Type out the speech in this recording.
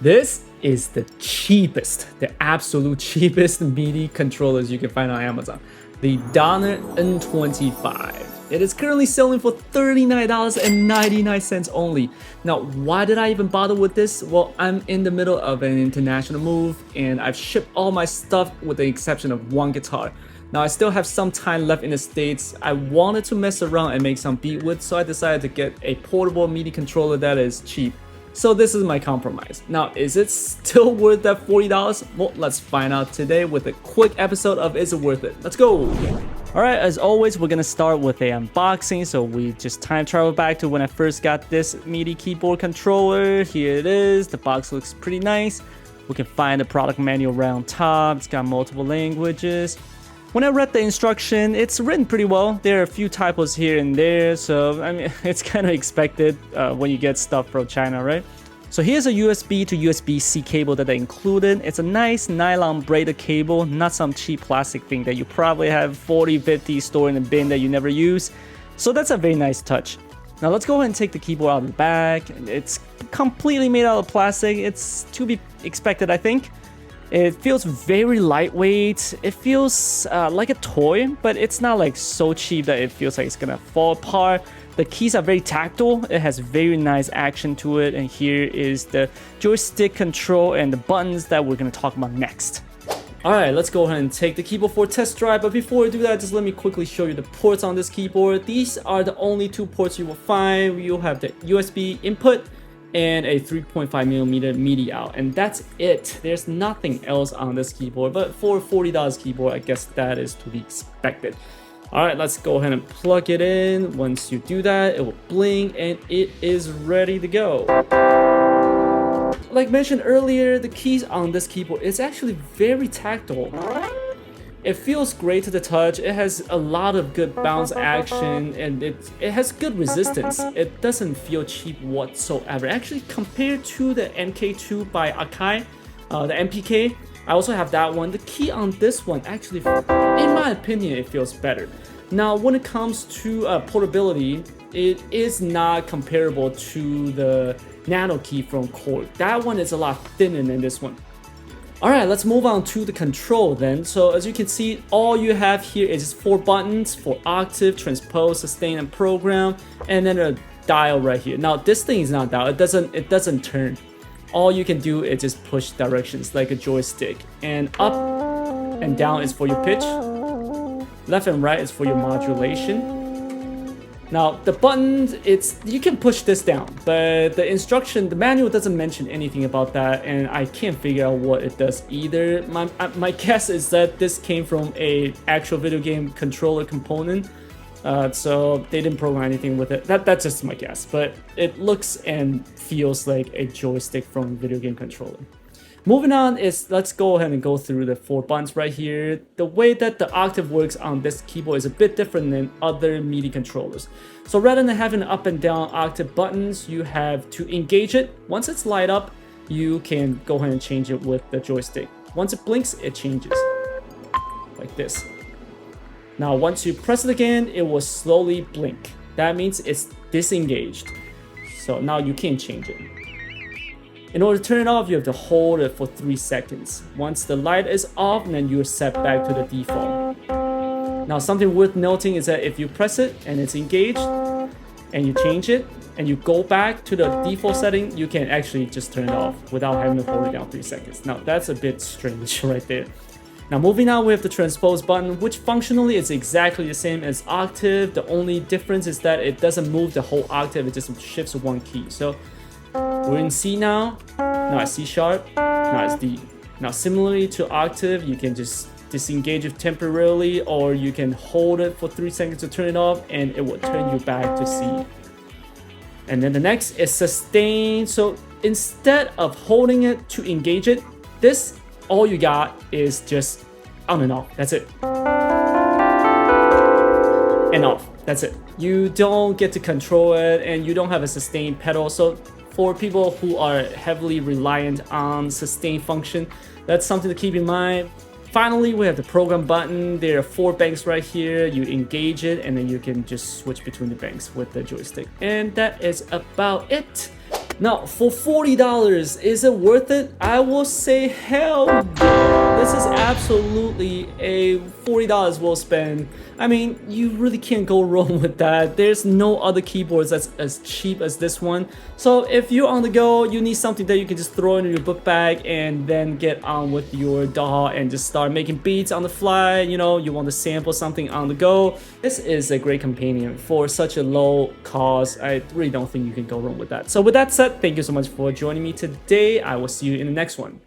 This is the cheapest, the absolute cheapest MIDI controllers you can find on Amazon. The DONNER N-25. It is currently selling for $39.99 only. Now, why did I even bother with this? Well, I'm in the middle of an international move and I've shipped all my stuff with the exception of one guitar. Now, I still have some time left in the States. I wanted to mess around and make some beat with, so I decided to get a portable MIDI controller that is cheap. So this is my compromise. Now, is it still worth that $40? Well, let's find out today with a quick episode of Is It Worth It? Let's go! Alright, as always, we're gonna start with an unboxing. So we just time travel back to when I first got this MIDI keyboard controller. Here it is. The box looks pretty nice. We can find the product manual right on top. It's got multiple languages. When I read the instruction, it's written pretty well. There are a few typos here and there, so I mean, it's kind of expected when you get stuff from China, right? So here's a USB to USB-C cable that they included. It's a nice nylon braided cable, not some cheap plastic thing that you probably have 40, 50 stored in a bin that you never use. So that's a very nice touch. Now let's go ahead and take the keyboard out of the bag. It's completely made out of plastic. It's to be expected, I think. It feels very lightweight. It feels like a toy, but it's not like so cheap that it feels like it's gonna fall apart. The keys are very tactile. It has very nice action to it. And here is the joystick control and the buttons that we're gonna talk about next. Alright, let's go ahead and take the keyboard for a test drive. But before we do that, just let me quickly show you the ports on this keyboard. These are the only two ports you will find. You'll have the USB input and a 3.5mm MIDI out, and that's it. There's nothing else on this keyboard, but for a $40 keyboard, I guess that is to be expected. All right, let's go ahead and plug it in. Once you do that, it will blink and it is ready to go. Like mentioned earlier, the keys on this keyboard is actually very tactile. It feels great to the touch. It has a lot of good bounce action and it has good resistance. It doesn't feel cheap whatsoever. Actually, compared to the MK2 by Akai, the MPK, I also have that one. The key on this one actually, in my opinion, it feels better. Now, when it comes to portability, it is not comparable to the nanoKEY from Korg. That one is a lot thinner than this one. Alright, let's move on to the control then. So as you can see, all you have here is just 4 buttons for octave, transpose, sustain, and program, and then a dial right here. Now this thing is not dial, it doesn't turn. All you can do is just push directions like a joystick. And up and down is for your pitch. Left and right is for your modulation. Now the buttons, you can push this down, but the manual doesn't mention anything about that, and I can't figure out what it does either. My guess is that this came from a actual video game controller component, so they didn't program anything with it. That's just my guess, but it looks and feels like a joystick from a video game controller. Moving on is, let's go ahead and go through the 4 buttons right here. The way that the octave works on this keyboard is a bit different than other MIDI controllers. So rather than having up and down octave buttons, you have to engage it. Once it's light up, you can go ahead and change it with the joystick. Once it blinks, it changes like this. Now, once you press it again, it will slowly blink. That means it's disengaged. So now you can't change it. In order to turn it off, you have to hold it for 3 seconds. Once the light is off, then you're set back to the default. Now, something worth noting is that if you press it and it's engaged, and you change it, and you go back to the default setting, you can actually just turn it off without having to hold it down 3 seconds. Now, that's a bit strange right there. Now, moving on, we have the transpose button, which functionally is exactly the same as octave. The only difference is that it doesn't move the whole octave, it just shifts one key. So we're in C now it's C sharp, now it's D. Now similarly to octave, you can just disengage it temporarily, or you can hold it for 3 seconds to turn it off and it will turn you back to C. And then the next is sustain. So instead of holding it to engage it, all you got is just on and off, that's it. And off, that's it. You don't get to control it and you don't have a sustain pedal. So for people who are heavily reliant on sustain function, that's something to keep in mind. Finally, we have the program button. There are 4 banks right here. You engage it and then you can just switch between the banks with the joystick. And that is about it. Now, for $40, is it worth it? I will say hell yeah. This is absolutely a $40 well spent. I mean, you really can't go wrong with that. There's no other keyboards that's as cheap as this one. So if you're on the go, you need something that you can just throw in your book bag and then get on with your DAW and just start making beats on the fly. You know, you want to sample something on the go. This is a great companion for such a low cost. I really don't think you can go wrong with that. So with that said, thank you so much for joining me today. I will see you in the next one.